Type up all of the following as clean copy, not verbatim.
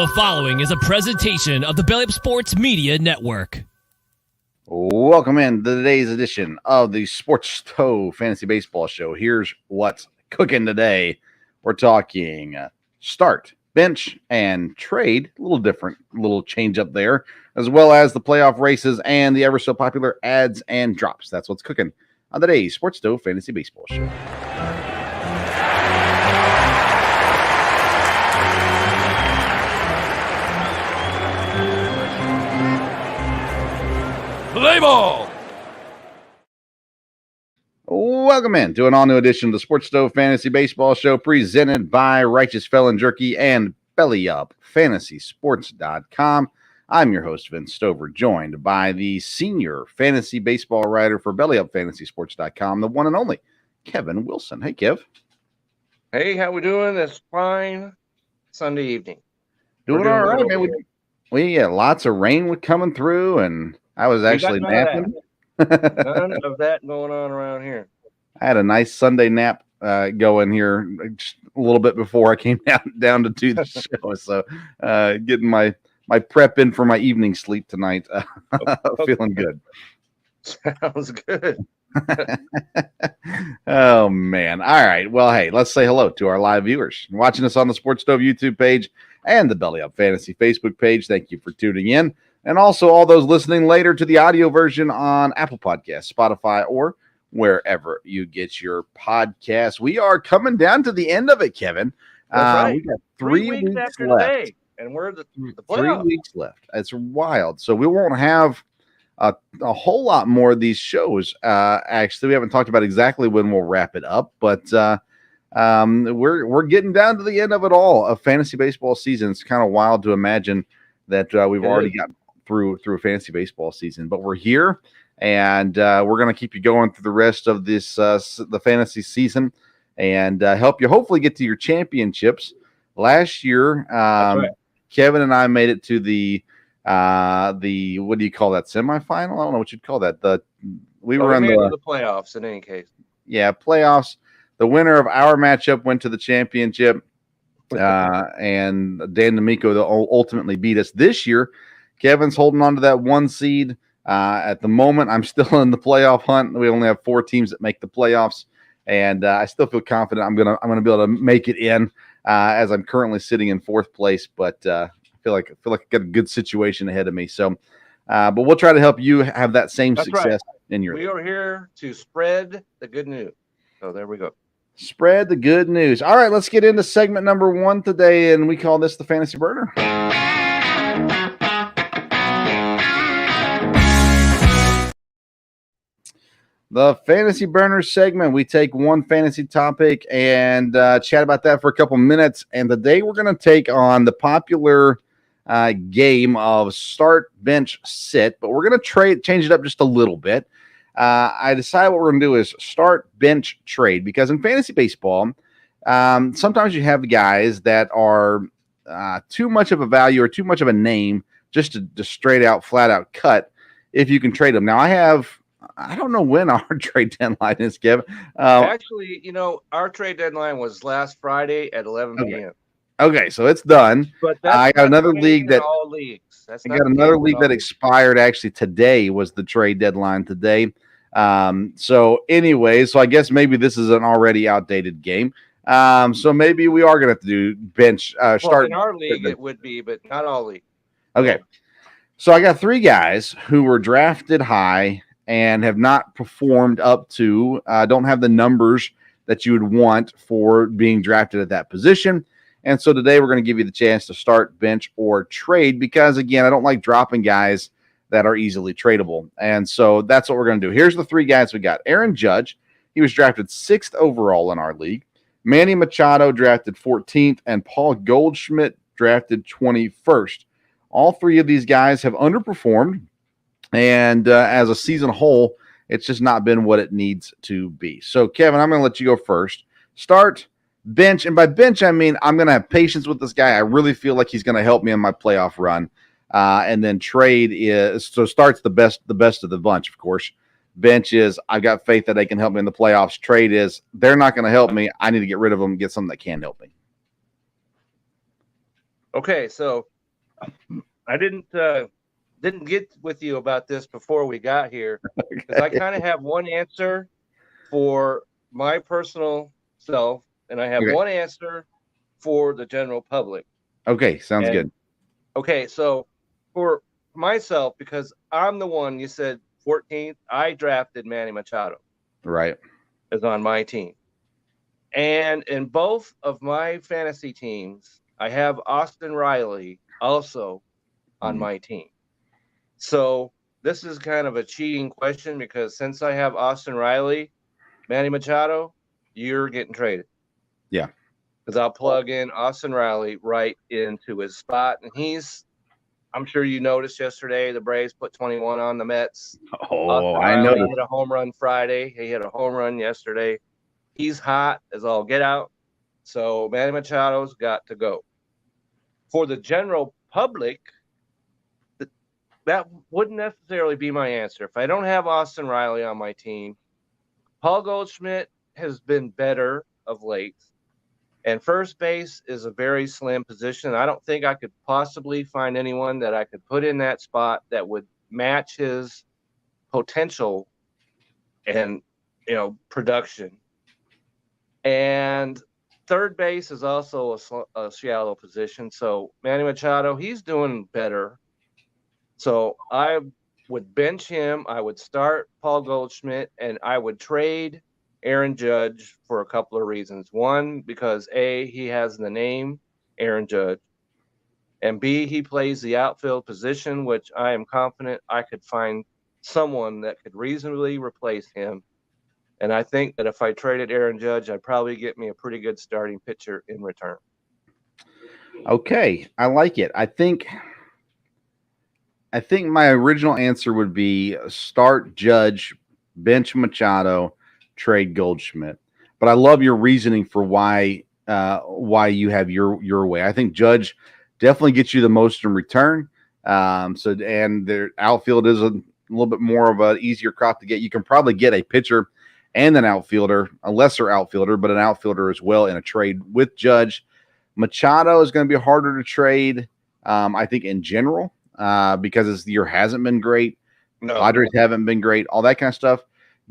The following is a presentation of the Belly Up Sports Media Network. Welcome in to today's edition of the Sports Stove Fantasy Baseball Show. Here's what's cooking today. We're talking start, bench, and trade. A little different, little change up there, as well as the playoff races and the ever so popular ads and drops. That's what's cooking on today's Sports Stove Fantasy Baseball Show. Play ball! Welcome in to an all-new edition of the Sports Stove Fantasy Baseball Show presented by Righteous Felon Jerky and BellyUpFantasySports.com. I'm your host, Vince Stover, joined by the senior fantasy baseball writer for BellyUpFantasySports.com, the one and only Kevin Wilson. Hey, Kev. Hey, how we doing this fine Sunday evening? Doing all right, man. We had lots of rain coming through, and I was actually napping. None of that going on around here. I had a nice Sunday nap going here just a little bit before I came down to do the show. So getting my prep in for my evening sleep tonight. Feeling good. Sounds good. Oh, man. All right. Well, hey, let's say hello to our live viewers watching us on the Sports Stove YouTube page and the Belly Up Fantasy Facebook page. Thank you for tuning in. And also all those listening later to the audio version on Apple Podcasts, Spotify, or wherever you get your podcasts. We are coming down to the end of it, Kevin. Right. We got 3 weeks after left. today, and we're the 3 weeks left. It's wild. So we won't have a whole lot more of these shows. Actually, we haven't talked about exactly when we'll wrap it up, but we're getting down to the end of it all. A fantasy baseball season. It's kind of wild to imagine that we've already gotten through a fantasy baseball season, but we're here, and we're going to keep you going through the rest of this the fantasy season, and help you hopefully get to your championships. Last year, right. Kevin and I made it to the what do you call that, semifinal? I don't know what you'd call that. We were in the playoffs in any case. Yeah, playoffs. The winner of our matchup went to the championship, and Dan D'Amico ultimately beat us. This year, Kevin's holding on to that 1 seed. At the moment, I'm still in the playoff hunt. We only have 4 teams that make the playoffs, and I still feel confident I'm gonna be able to make it in, as I'm currently sitting in 4th place. But I feel like I got a good situation ahead of me. So, but we'll try to help you have that same success in your. We are here to spread the good news. So there we go. Spread the good news. All right, let's get into segment number 1 today, and we call this the Fantasy Burner. The Fantasy Burner segment. We take one fantasy topic and chat about that for a couple minutes. And today we're going to take on the popular game of start, bench, sit, but we're going to change it up just a little bit. I decided what we're going to do is start, bench, trade, because in fantasy baseball, sometimes you have guys that are too much of a value or too much of a name just to straight out, flat out cut if you can trade them. Now, I don't know when our trade deadline is, Kevin. Actually, our trade deadline was last Friday at 11 p.m. Okay, so it's done. But I got another league that all leagues. I got another league that expired. Actually, today was the trade deadline today. So I guess maybe this is an already outdated game. So maybe we are going to have to do bench start. In our league, it would be, but not all leagues. Okay, so I got 3 guys who were drafted high and have not performed up to, don't have the numbers that you would want for being drafted at that position. And so today we're going to give you the chance to start, bench, or trade because, again, I don't like dropping guys that are easily tradable. And so that's what we're going to do. Here's the 3 guys we got. Aaron Judge, he was drafted 6th overall in our league. Manny Machado drafted 14th, and Paul Goldschmidt drafted 21st. All 3 of these guys have underperformed. And as a season whole, it's just not been what it needs to be. So, Kevin, I'm going to let you go first. Start, bench, and by bench, I mean I'm going to have patience with this guy. I really feel like he's going to help me in my playoff run. And then trade start's the best of the bunch, of course. Bench is I've got faith that they can help me in the playoffs. Trade is they're not going to help me. I need to get rid of them and get something that can help me. Okay, so I didn't get with you about this before we got here, because I kind of have one answer for my personal self, and I have one answer for the general public. Okay, sounds good. Okay, so for myself, because I'm the one you said 14th, I drafted Manny Machado. Right. Is on my team. And in both of my fantasy teams, I have Austin Riley also on my team. So this is kind of a cheating question, because since I have Austin Riley, Manny Machado, you're getting traded. Yeah. Because I'll plug in Austin Riley right into his spot. And I'm sure you noticed yesterday, the Braves put 21 on the Mets. Oh, Austin I Riley know. hit a home run Friday. He hit a home run yesterday. He's hot as all get out. So Manny Machado's got to go. For the general public, that wouldn't necessarily be my answer. If I don't have Austin Riley on my team, Paul Goldschmidt has been better of late. And first base is a very slim position. I don't think I could possibly find anyone that I could put in that spot that would match his potential and, production. And third base is also a shallow position. So Manny Machado, he's doing better. So I would bench him. I would start Paul Goldschmidt, and I would trade Aaron Judge for a couple of reasons. One, because A, he has the name Aaron Judge, and B, he plays the outfield position, which I am confident I could find someone that could reasonably replace him. And I think that if I traded Aaron Judge, I'd probably get me a pretty good starting pitcher in return. Okay, I like it. I think my original answer would be start Judge, bench Machado, trade Goldschmidt. But I love your reasoning for why you have your way. I think Judge definitely gets you the most in return. And their outfield is a little bit more of an easier crop to get. You can probably get a pitcher and an outfielder, a lesser outfielder, but an outfielder as well in a trade with Judge. Machado is going to be harder to trade, I think, in general, because this year hasn't been great. No. Padres haven't been great, all that kind of stuff.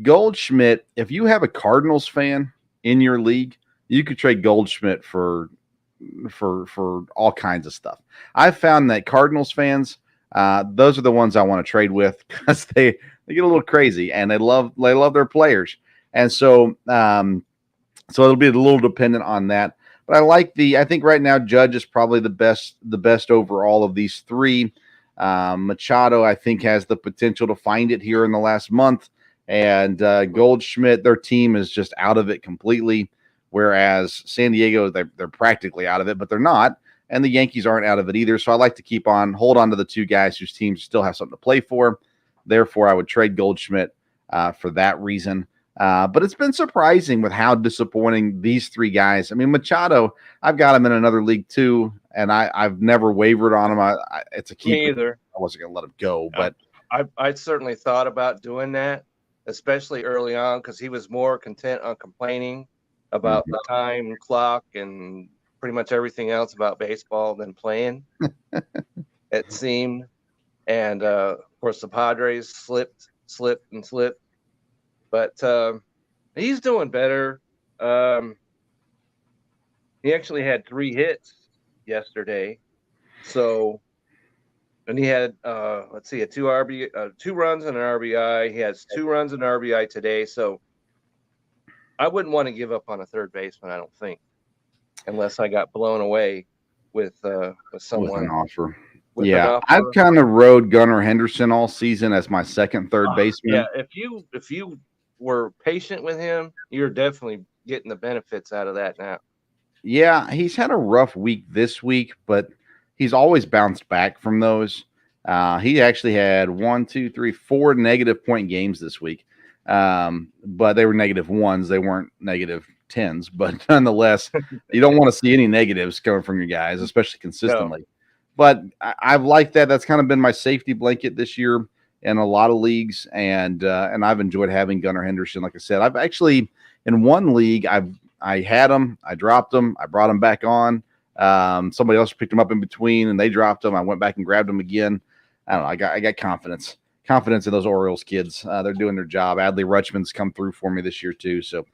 Goldschmidt, if you have a Cardinals fan in your league, you could trade Goldschmidt for all kinds of stuff. I've found that Cardinals fans, those are the ones I want to trade with, because they get a little crazy and they love their players. And so it'll be a little dependent on that. But I think right now Judge is probably the best overall of these three. Machado, I think, has the potential to find it here in the last month. And Goldschmidt, their team is just out of it completely. Whereas San Diego, they're practically out of it, but they're not. And the Yankees aren't out of it either. So I like to hold on to the two guys whose teams still have something to play for. Therefore, I would trade Goldschmidt for that reason. But it's been surprising with how disappointing these three guys. I mean, Machado, I've got him in another league too, and I've never wavered on him. It's a keeper. Me either. I wasn't going to let him go, but I certainly thought about doing that, especially early on, because he was more content on complaining about the time clock and pretty much everything else about baseball than playing. It seemed, and of course the Padres slipped. But he's doing better. He actually had 3 hits yesterday. So, and he had a 2 runs and an RBI. He has 2 runs and an RBI today. So I wouldn't want to give up on a third baseman, I don't think, unless I got blown away with someone. With an offer. I've kind of rode Gunnar Henderson all season as my second third baseman. Yeah, if you were patient with him, you're definitely getting the benefits out of that now. Yeah, he's had a rough week this week, but he's always bounced back from those. He actually had 4 negative point games this week. But they were -1s. They weren't -10s, but nonetheless, you don't want to see any negatives coming from your guys, especially consistently. No. But I've liked that. That's kind of been my safety blanket this year in a lot of leagues, and I've enjoyed having Gunnar Henderson. Like I said, I've actually in one league I had him, I dropped him, I brought him back on. Somebody else picked him up in between, and they dropped him. I went back and grabbed him again. I don't know. I got confidence in those Orioles kids. They're doing their job. Adley Rutschman's come through for me this year too, so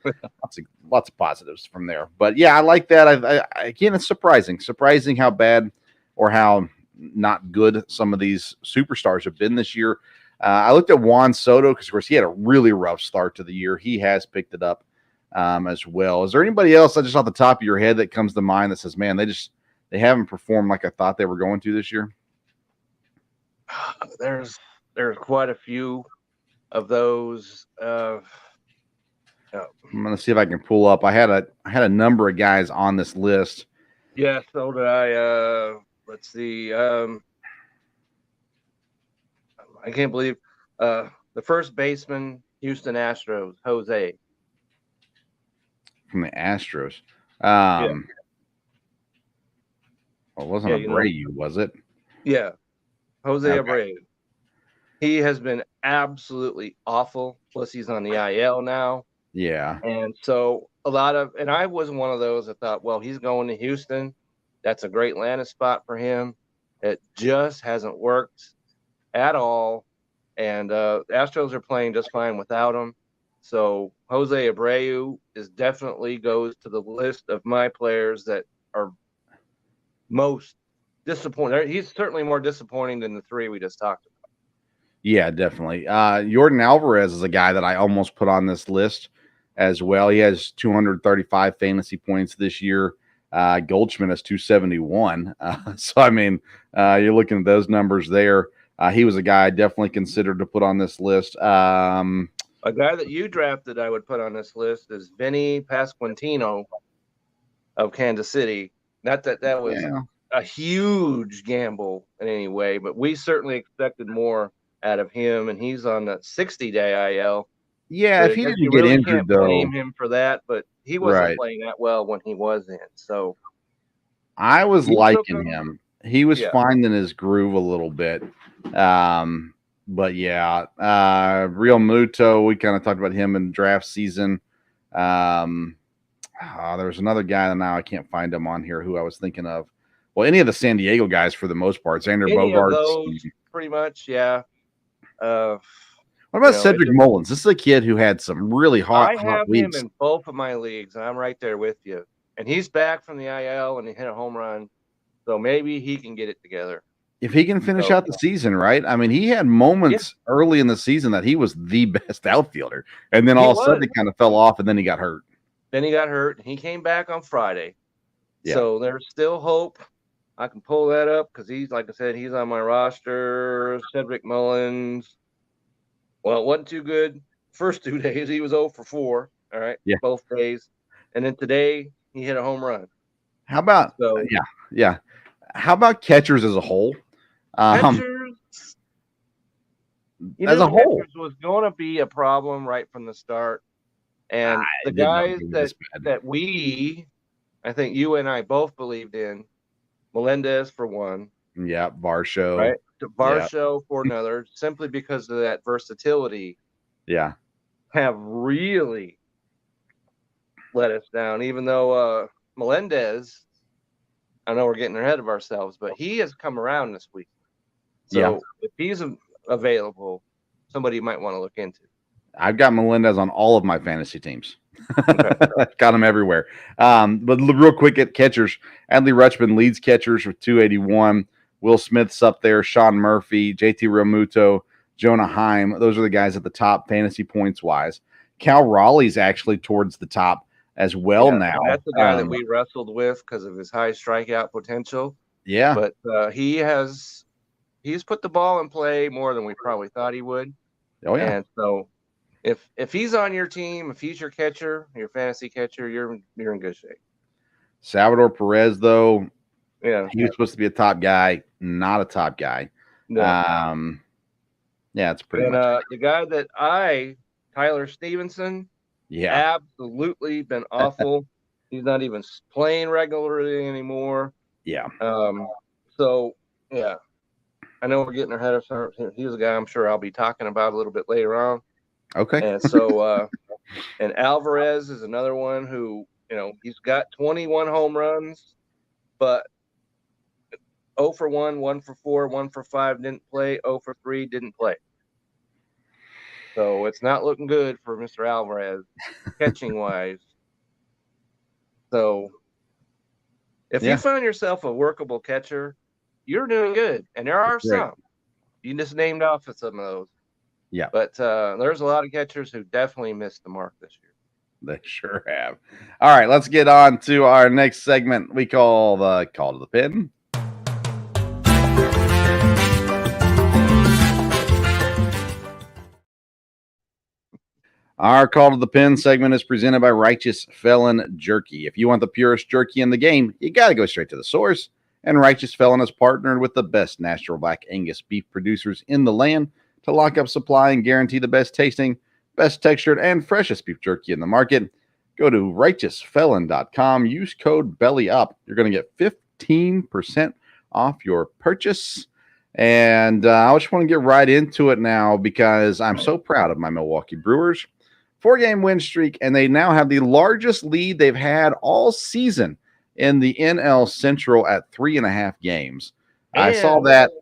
lots of positives from there. But yeah, I like that. Again, it's surprising how bad or how not good some of these superstars have been this year. I looked at Juan Soto because, of course, he had a really rough start to the year. He has picked it up as well. Is there anybody else just off the top of your head that comes to mind that says, man, they haven't performed like I thought they were going to this year? There's quite a few of those. I'm going to see if I can pull up. I had a number of guys on this list. Yeah, so did I. Let's see. I can't believe the first baseman, Houston Astros, Jose. From the Astros. Yeah. Well, it wasn't Abreu, was it? Yeah. Jose Okay. Abreu. He has been absolutely awful. Plus, he's on the IL now. Yeah. And so and I was one of those that thought, well, he's going to Houston. That's a great landing spot for him. It just hasn't worked at all. And Astros are playing just fine without him. So Jose Abreu definitely goes to the list of my players that are most disappointing. He's certainly more disappointing than the three we just talked about. Yeah, definitely. Jordan Alvarez is a guy that I almost put on this list as well. He has 235 fantasy points this year. Goldschmidt has 271. So, I mean, you're looking at those numbers there. He was a guy I definitely considered to put on this list. A guy that you drafted I would put on this list is Vinny Pasquantino of Kansas City. Not that was a huge gamble in any way, but we certainly expected more out of him, and he's on the 60-day IL. Yeah, but if he didn't you get really injured, can't though. blame him for that, but he wasn't Right. playing that well when he was in. So I was You took liking him? him. He was Yeah. finding his groove a little bit. But yeah, Real Muto, we kind of talked about him in draft season. There's another guy that now I can't find him on here who I was thinking of. Well, any of the San Diego guys for the most part. Xander any of Bogaerts. those, pretty much, yeah. What about Cedric Mullins? This is a kid who had some really I hot have weeks. him in both of my leagues, and I'm right there with you. And he's back from the IL, and he hit a home run. So maybe he can get it together. If he can finish out the season, right? I mean, he had moments early in the season that he was the best outfielder. And then all of a sudden it kind of fell off, and then he got hurt. Then he got hurt, and he came back on Friday. Yeah. So there's still hope. I can pull that up because he's, like I said, he's on my roster. Cedric Mullins. Well, it wasn't too good. First 2 days, he was 0 for 4. All right. Yeah. Both days. And then today, he hit a home run. How about yeah. How about catchers as a whole? Catchers, as a whole, catchers was going to be a problem right from the start. And the guys that I think you and I both believed in, Melendez for one. Yeah, Varsho. Right. Varsho for another, simply because of that versatility. Yeah. Have really let us down, even though Melendez, I know we're getting ahead of ourselves, but he has come around this week. So if he's available, somebody might want to look into. I've got Melendez on all of my fantasy teams. Got him everywhere. But real quick at catchers, Adley Rutschman leads catchers with 281. Will Smith's up there. Sean Murphy, JT Realmuto, Jonah Heim. Those are the guys at the top fantasy points wise. Cal Raleigh's actually towards the top as well now. That's the guy that we wrestled with because of his high strikeout potential. Yeah. But he's put the ball in play more than we probably thought he would. Oh, yeah. And so if he's on your team, if he's your catcher, your fantasy catcher, you're in good shape. Salvador Perez, though, he was supposed to be a top guy, not a top guy. No. It's pretty much the guy that Tyler Stevenson, absolutely been awful. He's not even playing regularly anymore. Yeah. So, yeah. I know we're getting ahead of some. He's a guy I'm sure I'll be talking about a little bit later on. Okay. And so, and Alvarez is another one who, he's got 21 home runs, but 0 for 1, 1 for 4, 1 for 5 didn't play, 0 for 3 didn't play. So it's not looking good for Mr. Alvarez catching wise. So if you find yourself a workable catcher, you're doing good. And there are some. You just named off of some of those. Yeah. But there's a lot of catchers who definitely missed the mark this year. They sure have. All right, let's get on to our next segment we call the Call to the Pin. Our Call to the Pin segment is presented by Righteous Felon Jerky. If you want the purest jerky in the game, you got to go straight to the source. And Righteous Felon has partnered with the best natural black Angus beef producers in the land to lock up supply and guarantee the best tasting, best textured, and freshest beef jerky in the market. Go to righteousfelon.com. Use code BELLYUP. You're going to get 15% off your purchase. And I just want to get right into it now because I'm so proud of my Milwaukee Brewers. 4-game win streak, and they now have the largest lead they've had all season in the NL Central at 3.5 games. I saw that,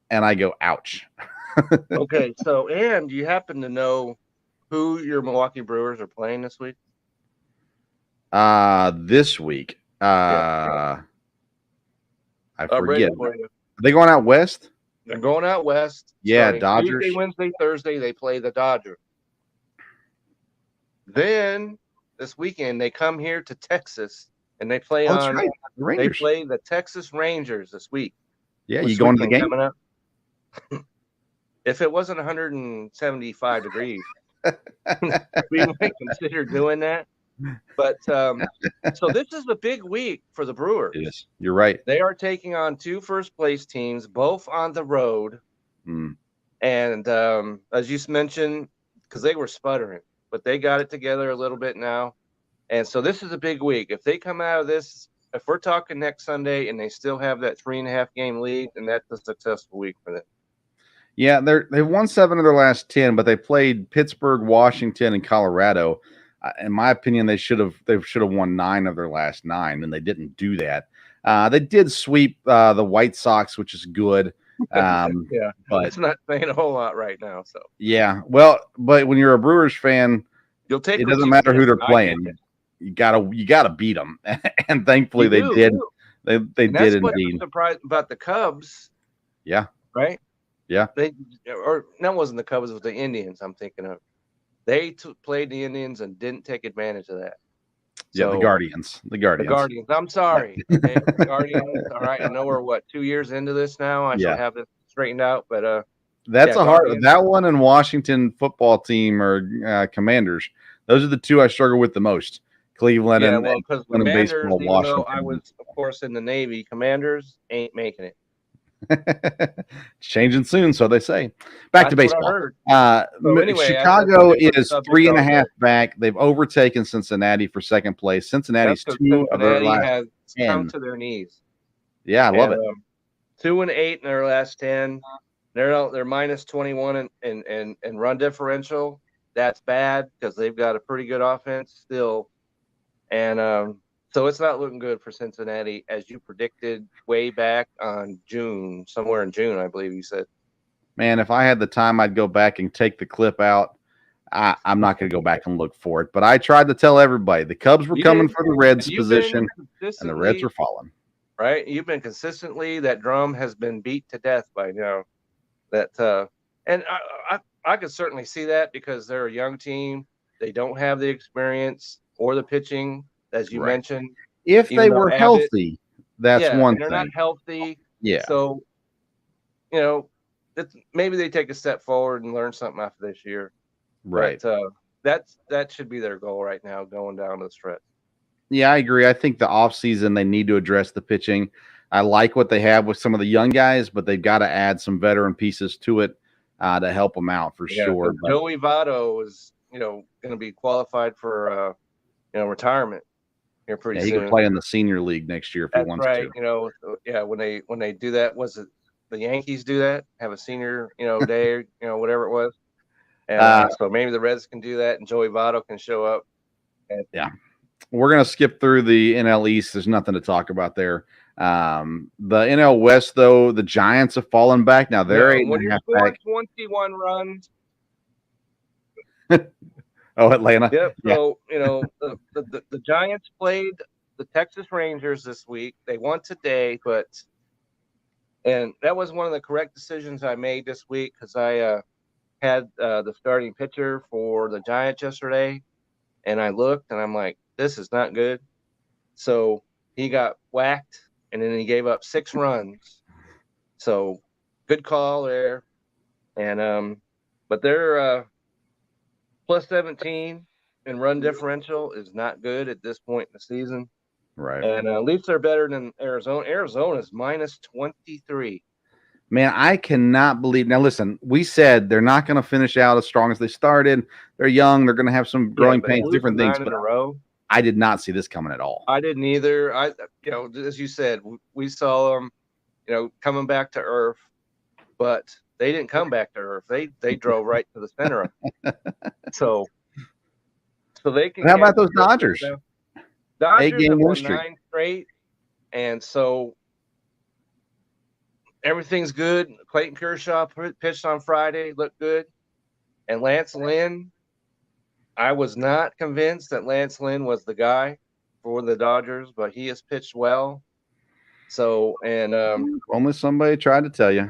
and I go, ouch. Okay, so, and you happen to know who your Milwaukee Brewers are playing this week? This week. I forget. Are they going out west? They're going out west. Yeah, Dodgers. Tuesday, Wednesday, Thursday, they play the Dodgers. Then this weekend they come here to Texas and they play The they play the Texas Rangers this week. Yeah, you going to the game? Coming up. If it wasn't 175 degrees, we might consider doing that. But so this is a big week for the Brewers. Yes, you're right. They are taking on 2 first-place teams, both on the road. And as you mentioned, because they were sputtering, but they got it together a little bit now. And so this is a big week. If they come out of this, if we're talking next Sunday and they still have that 3.5 game lead, then that's a successful week for them. Yeah, they've won 7 of their last 10, but they played Pittsburgh, Washington, and Colorado. In my opinion, they should have won 9 of their last 9, and they didn't do that. They did sweep the White Sox, which is good. Yeah, but it's not saying a whole lot right now. So yeah, well, but when you're a Brewers fan, you'll take. It doesn't matter who they're playing. You gotta beat them, and thankfully they did. They did indeed. Surprised about the Cubs. Yeah. Right. Yeah. Or that wasn't the Cubs. It was the Indians. I'm thinking of. They played the Indians and didn't take advantage of that. Yeah, the Guardians. The Guardians. I'm sorry. Okay, the Guardians. All right. I know we're 2 years into this now. I should have this straightened out, but that's that one and Washington football team or Commanders. Those are the 2 I struggle with the most. Cleveland and baseball. Washington. I was, of course, in the Navy. Commanders ain't making it. It's changing soon, so they say. Back to baseball. Anyway, Chicago is 3.5 back. They've overtaken Cincinnati for second place. Cincinnati's 2 of their last 10. Come to their knees. Yeah, I love it. 2-8 in their last 10. They're minus 21 in run differential. That's bad because they've got a pretty good offense still, and so it's not looking good for Cincinnati, as you predicted way back on somewhere in June, I believe you said. Man, if I had the time, I'd go back and take the clip out. I'm not going to go back and look for it, but I tried to tell everybody the Cubs were coming for the Reds position, and the Reds are falling. Right? You've been consistently, that drum has been beat to death by now. And I could certainly see that because they're a young team. They don't have the experience or the pitching, as you mentioned. If they were healthy, that's one thing. They're not healthy. Yeah. So, maybe they take a step forward and learn something after this year. Right. But that should be their goal right now, going down the stretch. Yeah, I agree. I think the offseason, they need to address the pitching. I like what they have with some of the young guys, but they've got to add some veteran pieces to it to help them out for sure. Joey Votto is, going to be qualified for, retirement here pretty soon. He could play in the senior league next year if he wants to. When they do that, was it the Yankees do that? Have a senior, day, whatever it was. And so maybe the Reds can do that, and Joey Votto can show up. We're going to skip through the NL East. There's nothing to talk about there. The NL West, though, the Giants have fallen back. Now they're No, eight when and a you're half scoring back. 21 runs, Oh, Atlanta. yep. Yeah, So, the Giants played the Texas Rangers this week. They won today, and that was one of the correct decisions I made this week because I had the starting pitcher for the Giants yesterday, and I looked and I'm like, this is not good. So he got whacked, and then he gave up 6 runs. So good call there. And but they're plus 17 and run differential is not good at this point in the season. right. And at least they're better than Arizona. Arizona's minus 23. Man, I cannot believe. Now, listen, we said they're not going to finish out as strong as they started. They're young. They're going to have some growing But pains, losing different things. 9 in But a row. I did not see this coming at all. I didn't either. As you said, we saw them, coming back to earth, but they didn't come back to earth. They drove right to the center of it. So they can. How about those Dodgers? Dodgers have 8-game win won streak. 9 straight, and so everything's good. Clayton Kershaw pitched on Friday, looked good, and Lance Lynn. I was not convinced that Lance Lynn was the guy for the Dodgers, but he has pitched well. So, and Only somebody tried to tell you.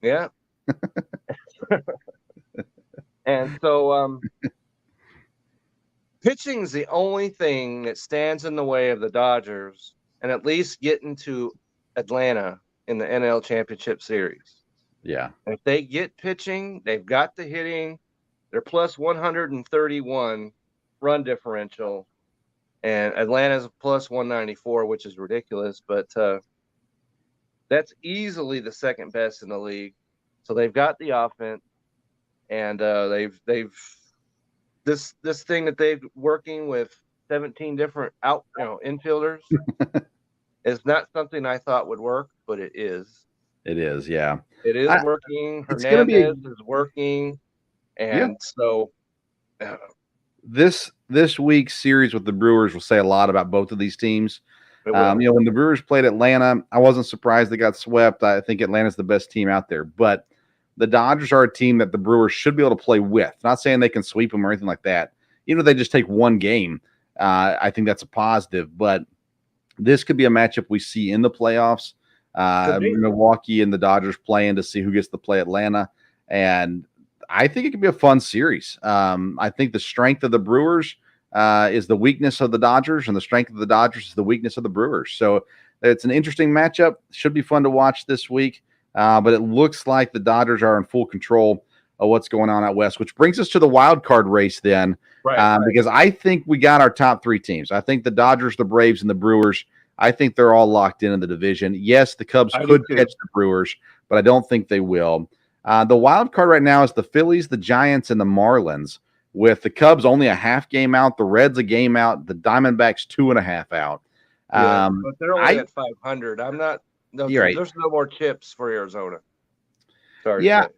yeah. And so pitching is the only thing that stands in the way of the Dodgers and at least getting to Atlanta in the NL Championship Series. Yeah. If they get pitching, they've got the hitting. They're plus 131 run differential, and Atlanta's plus 194, which is ridiculous, but that's easily the second best in the league. So they've got the offense, and they've this thing that they've working with 17 different infielders is not something I thought would work, but it is. It is, yeah. It is working. It's gonna be Hernandez is working. And so this week's series with the Brewers will say a lot about both of these teams. When the Brewers played Atlanta, I wasn't surprised they got swept. I think Atlanta's the best team out there, but the Dodgers are a team that the Brewers should be able to play with. Not saying they can sweep them or anything like that. Even if they just take one game, I think that's a positive. But this could be a matchup we see in the playoffs. Milwaukee and the Dodgers playing to see who gets to play Atlanta. And I think it could be a fun series. I think the strength of the Brewers is the weakness of the Dodgers, and the strength of the Dodgers is the weakness of the Brewers. So it's an interesting matchup. Should be fun to watch this week. But it looks like the Dodgers are in full control of what's going on out west, which brings us to the wild card race then. Right. Because I think we got our top 3 teams. I think the Dodgers, the Braves, and the Brewers, I think they're all locked in the division. Yes, the Cubs could catch the Brewers, but I don't think they will. The wild card right now is the Phillies, the Giants, and the Marlins, with the Cubs only a half game out, the Reds a game out, the Diamondbacks 2.5 out. But they're only at 500. I'm not. No, right. There's no more chips for Arizona. Sorry. Yeah,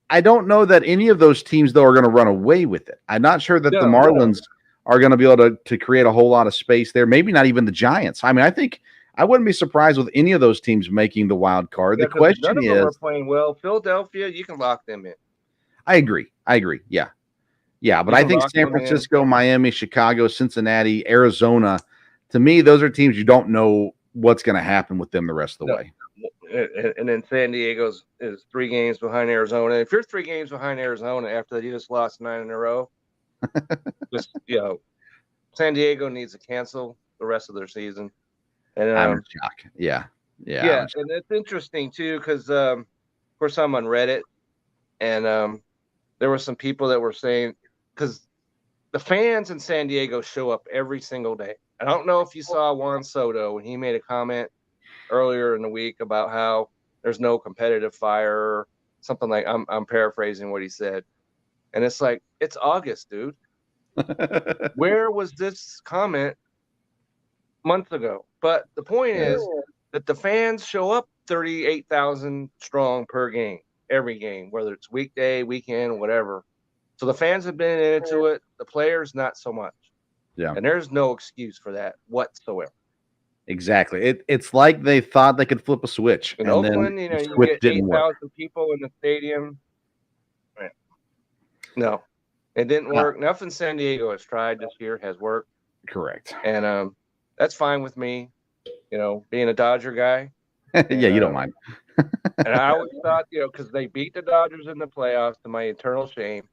I don't know that any of those teams, though, are going to run away with it. I'm not sure that the Marlins are going to be able to create a whole lot of space there. Maybe not even the Giants. I mean, I think I wouldn't be surprised with any of those teams making the wild card. The question none of them is, are playing well. Philadelphia, you can lock them in. I agree. Yeah, but I think San Francisco, Miami, Chicago, Cincinnati, Arizona, to me, those are teams you don't know what's going to happen with them the rest of the way. And then San Diego is 3 games behind Arizona. If you're 3 games behind Arizona after they just lost 9 in a row, San Diego needs to cancel the rest of their season. And I'm in shock. Yeah. And it's interesting too because, of course, I'm on Reddit, and there were some people that were saying because the fans in San Diego show up every single day. I don't know if you saw Juan Soto when he made a comment earlier in the week about how there's no competitive fire, something like I'm paraphrasing what he said. And it's like, it's August, dude. Where was this comment months ago? But the point is that the fans show up 38,000 strong per game, every game, whether it's weekday, weekend, whatever. So the fans have been into it. The players, not so much. Yeah. And there's no excuse for that whatsoever. Exactly. It's like they thought they could flip a switch, In and then Oakland, the you switch get didn't work. 8,000 people in the stadium. Right. No, it didn't Uh, work. Nothing San Diego has tried this year has worked, Correct. and that's fine with me. Being a Dodger guy, Yeah, you don't uh, mind. and I always thought, because they beat the Dodgers in the playoffs to my eternal shame,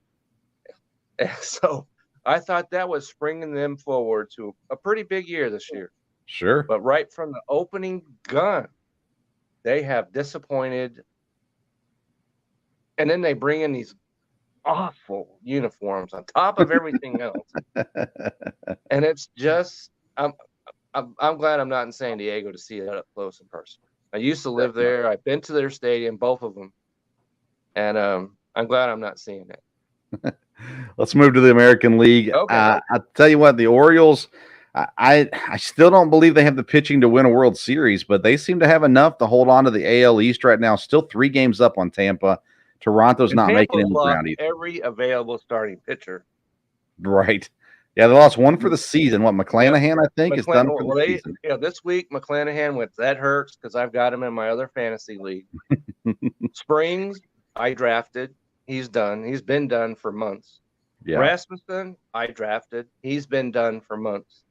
and so I thought that was springing them forward to a pretty big year this year. Sure. But right from the opening gun, they have disappointed. And then they bring in these awful uniforms on top of everything else. And it's just, I'm glad I'm not in San Diego to see that up close and personal. I used to live there. I've been to their stadium, both of them. And I'm glad I'm not seeing it. Let's move to the American League. Okay. I'll tell you what, the Orioles, I still don't believe they have the pitching to win a World Series, but they seem to have enough to hold on to the AL East right now. Still 3 games up on Tampa. Toronto's not making any ground either. Every available starting pitcher. Right. Yeah, they lost one for the season. What, McClanahan, I think, is done for the season. This week, McClanahan went, that hurts because I've got him in my other fantasy league. Springs, I drafted. He's done. He's been done for months. Yeah. Rasmussen, I drafted. He's been done for months.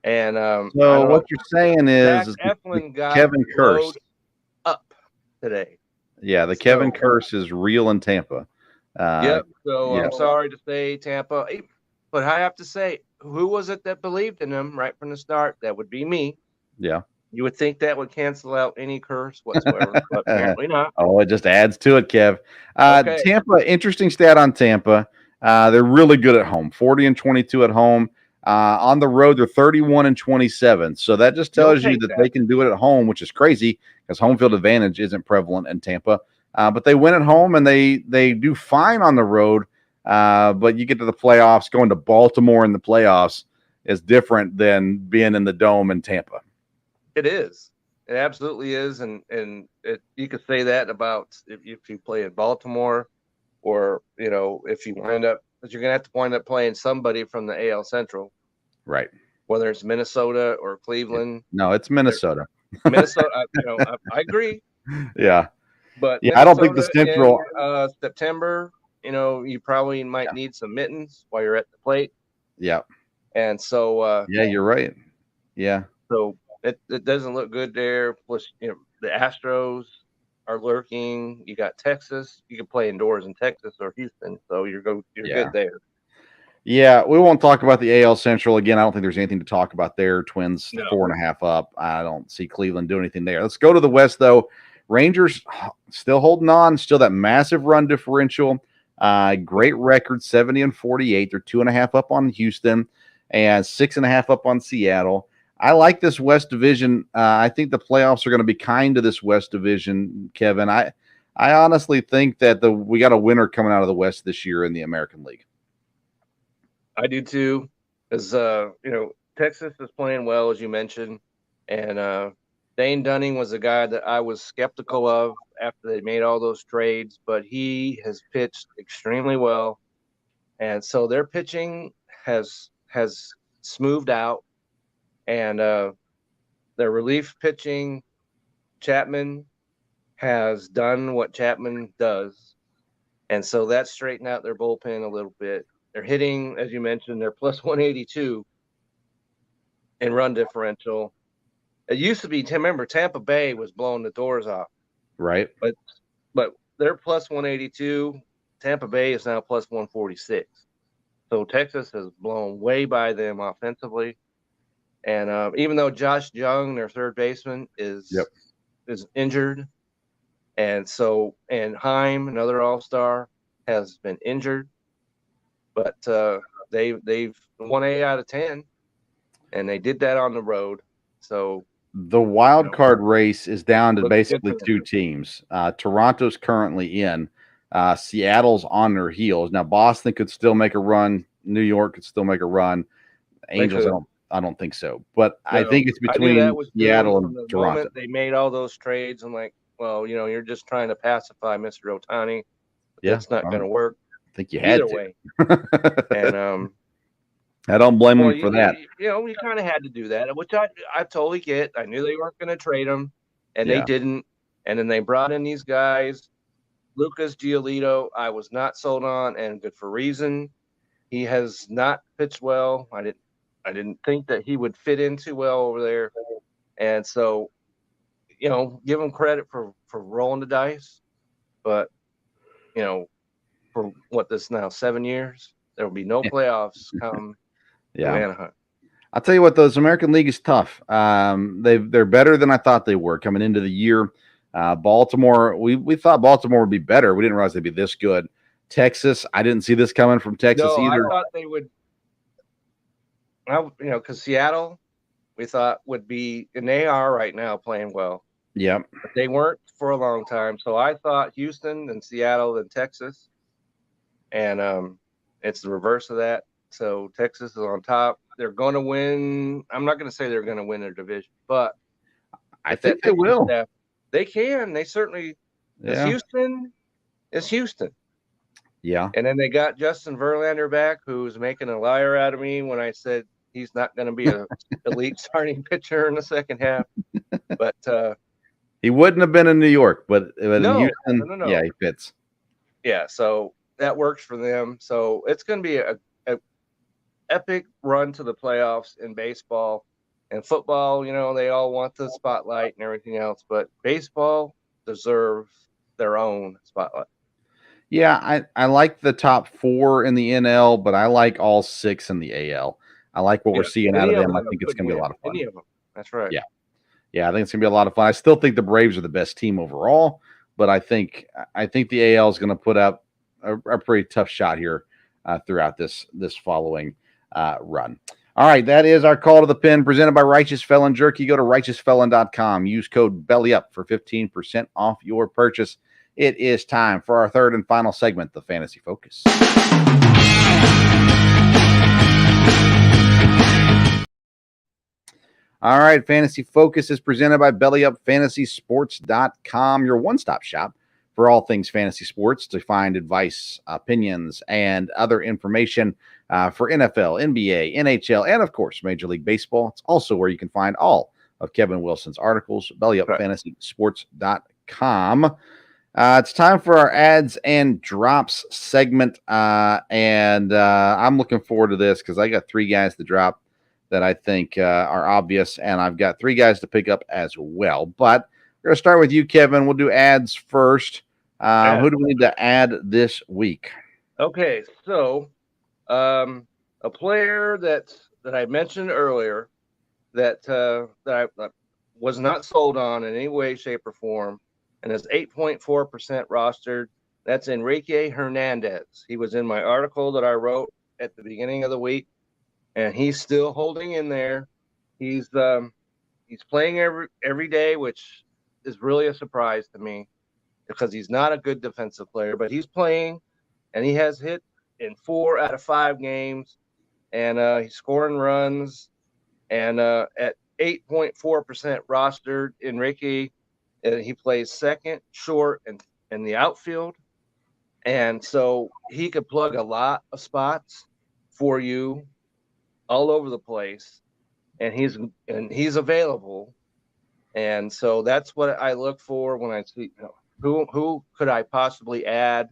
And so what you're saying is Eflin got Kevin curse up today. Yeah, the Kevin curse is real in Tampa. Yep. So I'm sorry to say, Tampa, but I have to say, who was it that believed in him right from the start? That would be me. Yeah. You would think that would cancel out any curse whatsoever, but apparently not. Oh, it just adds to it, Kev. Okay. Tampa, interesting stat on Tampa. They're really good at home, 40-22 at home. On the road, they're 31-27. So that just tells you that they can do it at home, which is crazy because home field advantage isn't prevalent in Tampa. But they win at home and they do fine on the road. But you get to the playoffs, going to Baltimore in the playoffs is different than being in the Dome in Tampa. It is. It absolutely is. And you could say that about if you play in Baltimore or, if you wind up, but you're going to have to wind up playing somebody from the AL Central. Right. Whether it's Minnesota or Cleveland. No, it's Minnesota. Minnesota, I agree. Yeah. But yeah, I don't think the Central in, September, you probably might need some mittens while you're at the plate. Yeah. And so yeah, you're right. Yeah. So it doesn't look good there. Plus, the Astros are lurking. You got Texas. You can play indoors in Texas or Houston, so you're good there. Yeah, we won't talk about the AL Central again. I don't think there's anything to talk about there. Twins 4.5 up. I don't see Cleveland doing anything there. Let's go to the West though. Rangers still holding on, still that massive run differential. Great record, 70-48. They're 2.5 up on Houston and 6.5 up on Seattle. I like this West Division. I think the playoffs are going to be kind to this West Division, Kevin. I honestly think that we got a winner coming out of the West this year in the American League. I do too. As Texas is playing well, as you mentioned, and Dane Dunning was a guy that I was skeptical of after they made all those trades, but he has pitched extremely well, and so their pitching has smoothed out, and their relief pitching, Chapman has done what Chapman does, and so that straightened out their bullpen a little bit. They're hitting, as you mentioned, they're plus 182 in run differential. It used to be, remember, Tampa Bay was blowing the doors off. Right. But they're plus 182. Tampa Bay is now plus 146. So Texas has blown way by them offensively. And even though Josh Jung, their third baseman, is injured, and Heim, another all-star, has been injured. But they've won 8 out of 10, and they did that on the road. So the wild card race is down to basically 2 teams. Toronto's currently in. Seattle's on their heels. Now Boston could still make a run. New York could still make a run. Angels, I don't think so. But no, I think it's between Seattle and Toronto. They made all those trades. I'm like, well, you're just trying to pacify Mr. Ohtani. Yeah, it's not going to work. I think you had either to. way. And I don't blame Well, him for that. you kind of had to do that, which I totally get. I knew they weren't going to trade him, and they Yeah. didn't. And then they brought in these guys. Lucas Giolito, I was not sold on, and good for reason. He has not pitched well. I didn't think that he would fit in too well over there, and so give him credit for rolling the dice. But for what this now 7 years, there will be no playoffs come to Anaheim. I'll tell you what, those American League is tough. They're better than I thought they were coming into the year. Baltimore, we thought Baltimore would be better. We didn't realize they'd be this good. Texas, I didn't see this coming from Texas either. I thought they would. Because Seattle, we thought would be, and they are right now playing well. Yep. But they weren't for a long time. So I thought Houston and Seattle and Texas, and it's the reverse of that. So Texas is on top. They're going to win. I'm not going to say they're going to win their division, but I think they will. They can. They certainly. Yeah. It's Houston. Yeah. And then they got Justin Verlander back, who's making a liar out of me when I said he's not going to be an elite starting pitcher in the second half. But he wouldn't have been in New York, but in Houston, no. Yeah, he fits. Yeah, so that works for them. So it's going to be a epic run to the playoffs in baseball. And football, they all want the spotlight and everything else, but baseball deserves their own spotlight. Yeah, I like the top 4 in the NL, but I like all 6 in the AL. I like what we're seeing out of them. I think it's going to be a lot of fun. Any of them. That's right. Yeah, I think it's going to be a lot of fun. I still think the Braves are the best team overall, but I think the AL is going to put up a pretty tough shot here throughout this following run. All right, that is our call to the pen presented by Righteous Felon Jerky. Go to righteousfelon.com. Use code BELLYUP for 15% off your purchase. It is time for our third and final segment, the Fantasy Focus. All right, Fantasy Focus is presented by BellyUpFantasySports.com, your one-stop shop for all things fantasy sports, to find advice, opinions, and other information for NFL, NBA, NHL, and, of course, Major League Baseball. It's also where you can find all of Kevin Wilson's articles, BellyUpFantasySports.com. It's time for our ads and drops segment, and I'm looking forward to this because I got 3 guys to drop that I think are obvious, and I've got 3 guys to pick up as well. But we're going to start with you, Kevin. We'll do ads first. Who do we need to add this week? Okay, so a player that I mentioned earlier that I was not sold on in any way, shape, or form, and is 8.4% rostered. That's Enrique Hernandez. He was in my article that I wrote at the beginning of the week, and he's still holding in there. He's playing every day, which is really a surprise to me because he's not a good defensive player, but he's playing, and he has hit in 4 out of 5 games, and he's scoring runs, and at 8.4% rostered, Enrique, he plays second, short, and in the outfield. And so he could plug a lot of spots for you all over the place. And he's available. And so that's what I look for when I see who could I possibly add.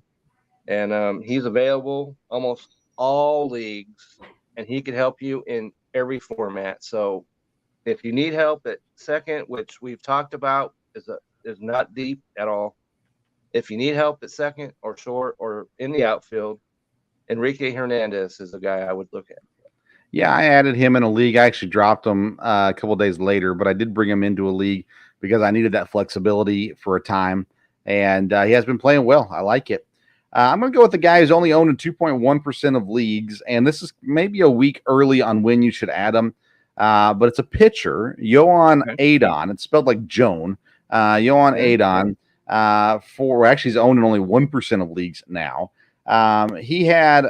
And he's available almost all leagues, and he could help you in every format. So if you need help at second, which we've talked about, is not deep at all. If you need help at second or short or in the outfield, Enrique Hernandez is the guy I would look at. Yeah, I added him in a league. I actually dropped him a couple of days later, but I did bring him into a league because I needed that flexibility for a time, and he has been playing well. I like it. I'm going to go with the guy who's only owned in 2.1% of leagues, and this is maybe a week early on when you should add him, but it's a pitcher, Joan Adon. It's spelled like Joan. Joan Adon, actually he's owned in only 1% of leagues now. He had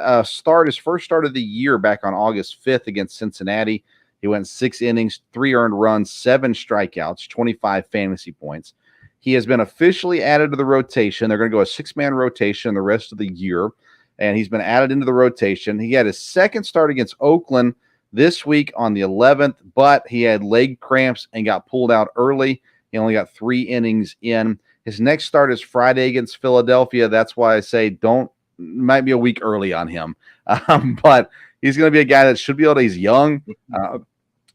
his first start of the year back on August 5th against Cincinnati. He went 6 innings, 3 earned runs, 7 strikeouts, 25 fantasy points. He has been officially added to the rotation. They're going to go a 6-man rotation the rest of the year. and he's been added into the rotation. He had his second start against Oakland this week on the 11th, but he had leg cramps and got pulled out early. He only got 3 innings in. His next start is Friday against Philadelphia. That's why I say might be a week early on him. But he's going to be a guy that should be able to, he's young.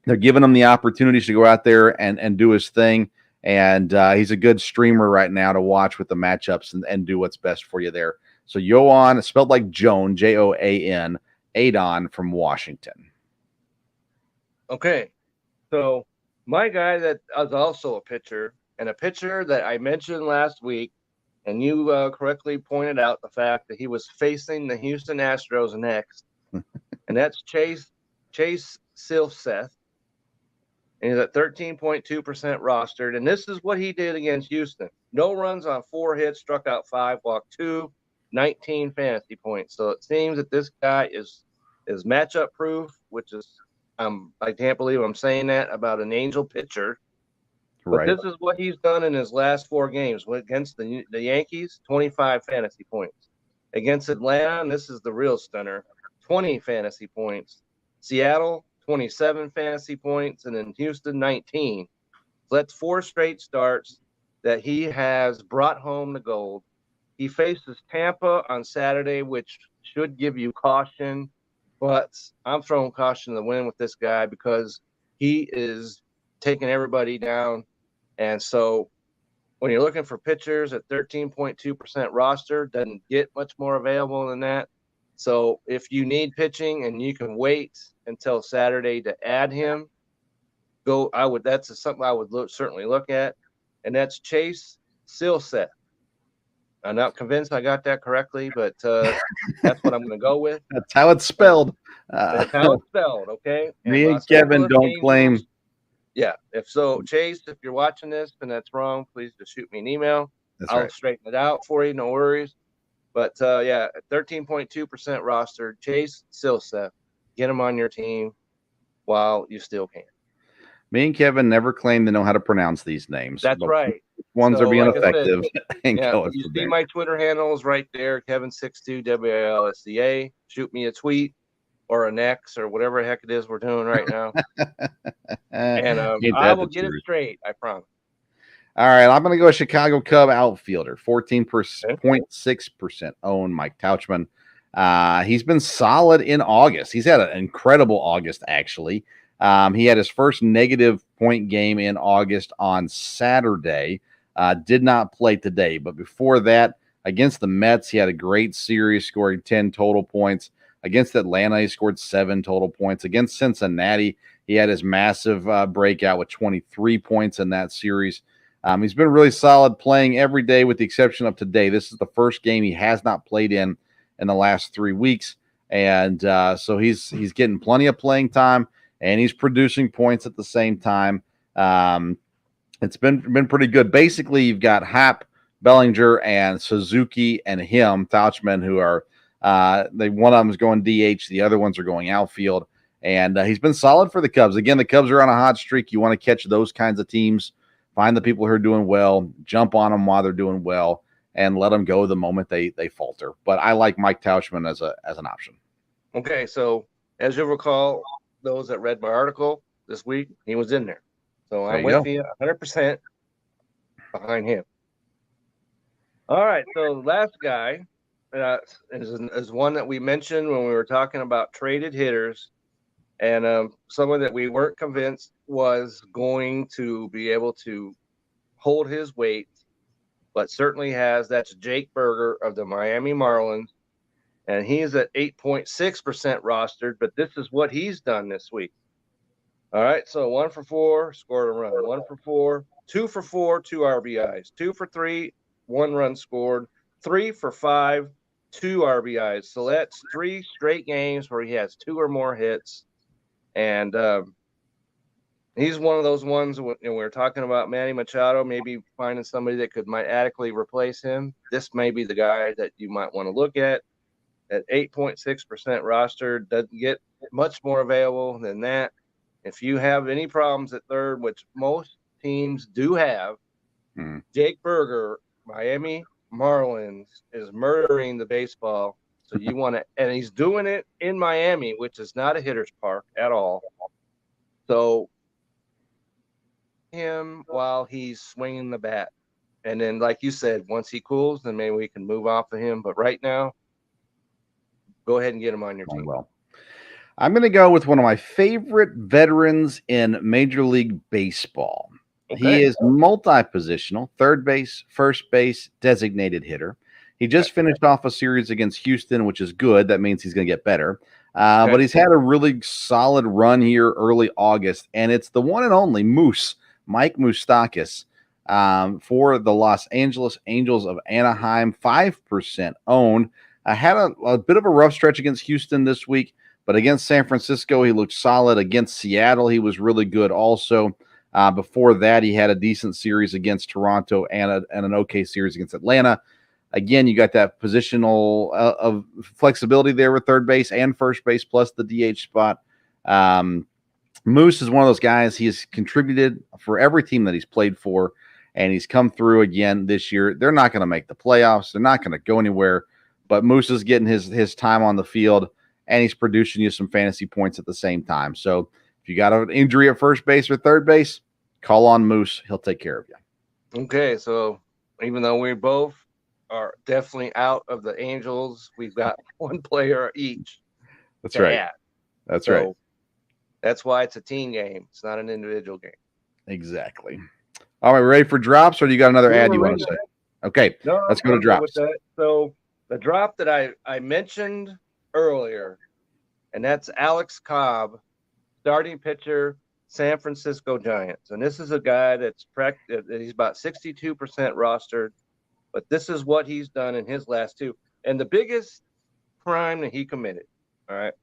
They're giving him the opportunities to go out there and do his thing. And he's a good streamer right now to watch with the matchups and do what's best for you there. So Yoan, spelled like Joan, Joan, Adon from Washington. Okay, so my guy that is also a pitcher, and a pitcher that I mentioned last week, and you correctly pointed out the fact that he was facing the Houston Astros next, and that's Chase Silseth. And he's at 13.2% rostered, and this is what he did against Houston. No runs on 4 hits, struck out 5, walked 2, 19 fantasy points. So it seems that this guy is matchup proof, which is I can't believe I'm saying that about an Angel pitcher. Right. But this is what he's done in his last 4 games. Against the Yankees, 25 fantasy points. Against Atlanta, and this is the real stunner, 20 fantasy points. Seattle, 27 fantasy points, and in Houston, 19. So that's 4 straight starts that he has brought home the gold. He faces Tampa on Saturday, which should give you caution, but I'm throwing caution to the wind with this guy because he is taking everybody down. And so when you're looking for pitchers at 13.2% roster, doesn't get much more available than that. So if you need pitching and you can wait until Saturday to add him, that's something I would certainly look at. And that's Chase Silseth. I'm not convinced I got that correctly, but that's what I'm going to go with. That's how it's spelled. That's how it's spelled, okay? Me and Kevin don't claim. Yeah. Chase, if you're watching this and that's wrong, please just shoot me an email. I'll straighten it out for you. No worries. But, 13.2% roster, Chase Silseth. Get him on your team while you still can. Me and Kevin never claim to know how to pronounce these names. That's right. Ones are being effective. You see my Twitter handle is right there, Kevin62 WILSCA. Shoot me a tweet or an X or whatever the heck it is we're doing right now. And I will get it straight, I promise. All right, I'm going to go a Chicago Cub outfielder, 14.6% owned, Mike Tauchman. He's been solid in August. He's had an incredible August, actually. He had his first negative point game in August on Saturday. Did not play today, but before that, against the Mets, he had a great series, scoring 10 total points. Against Atlanta, he scored 7 total points. Against Cincinnati, he had his massive breakout with 23 points in that series. He's been really solid playing every day with the exception of today. This is the first game he has not played in the last 3 weeks. And so he's getting plenty of playing time, and he's producing points at the same time. It's been pretty good. Basically, you've got Happ, Bellinger, and Suzuki and him, Tauchman, who are one of them is going DH, the other ones are going outfield. And he's been solid for the Cubs. Again, the Cubs are on a hot streak. You want to catch those kinds of teams. Find the people who are doing well, jump on them while they're doing well, and let them go the moment they falter. But I like Mike Tauchman as an option. Okay, so as you'll recall, those that read my article this week, he was in there. So I'm with you 100% behind him. All right, so the last guy is one that we mentioned when we were talking about traded hitters, and someone that we weren't convinced was going to be able to hold his weight, but certainly has. That's Jake Burger of the Miami Marlins, and he's at 8.6% rostered, but this is what he's done this week. All right, so 1 for 4, scored a run. 1 for 4, 2 for 4, 2 RBIs. 2 for 3, 1 run scored. 3 for 5, 2 RBIs. So that's 3 straight games where he has 2 or more hits. And he's one of those ones, we were talking about Manny Machado, maybe finding somebody that might adequately replace him. This may be the guy that you might want to look at 8.6% roster. Doesn't get much more available than that. If you have any problems at third, which most teams do have, Jake Burger, Miami Marlins, is murdering the baseball. So you want to, and he's doing it in Miami, which is not a hitter's park at all. So him while he's swinging the bat. And then, like you said, once he cools, then maybe we can move off of him. But right now, go ahead and get him on your team. Well, I'm going to go with one of my favorite veterans in Major League Baseball. Okay. He is multi-positional, third base, first base, designated hitter. He just finished off a series against Houston, which is good. That means he's going to get better. But he's had a really solid run here early August, and it's the one and only Mike Moustakas, for the Los Angeles Angels of Anaheim, 5% owned. I had a bit of a rough stretch against Houston this week, but against San Francisco, he looked solid. Against Seattle, he was really good also. Before that, he had a decent series against Toronto and an okay series against Atlanta. Again, you got that positional of flexibility there with third base and first base, plus the DH spot. Moose is one of those guys. He has contributed for every team that he's played for, and he's come through again this year. They're not going to make the playoffs. They're not going to go anywhere, but Moose is getting his time on the field, and he's producing you some fantasy points at the same time. So if you got an injury at first base or third base, call on Moose. He'll take care of you. Okay, so even though we both are definitely out of the Angels, we've got one player each. That's right. Add. That's right. That's why it's a team game. It's not an individual game. Exactly. All right, we're ready for drops, or do you got another ad you want to say? Okay, no, let's go to drops. So the drop that I mentioned earlier, and that's Alex Cobb, starting pitcher, San Francisco Giants. And this is a guy he's about 62% rostered, but this is what he's done in his last two. And the biggest crime that he committed, all right,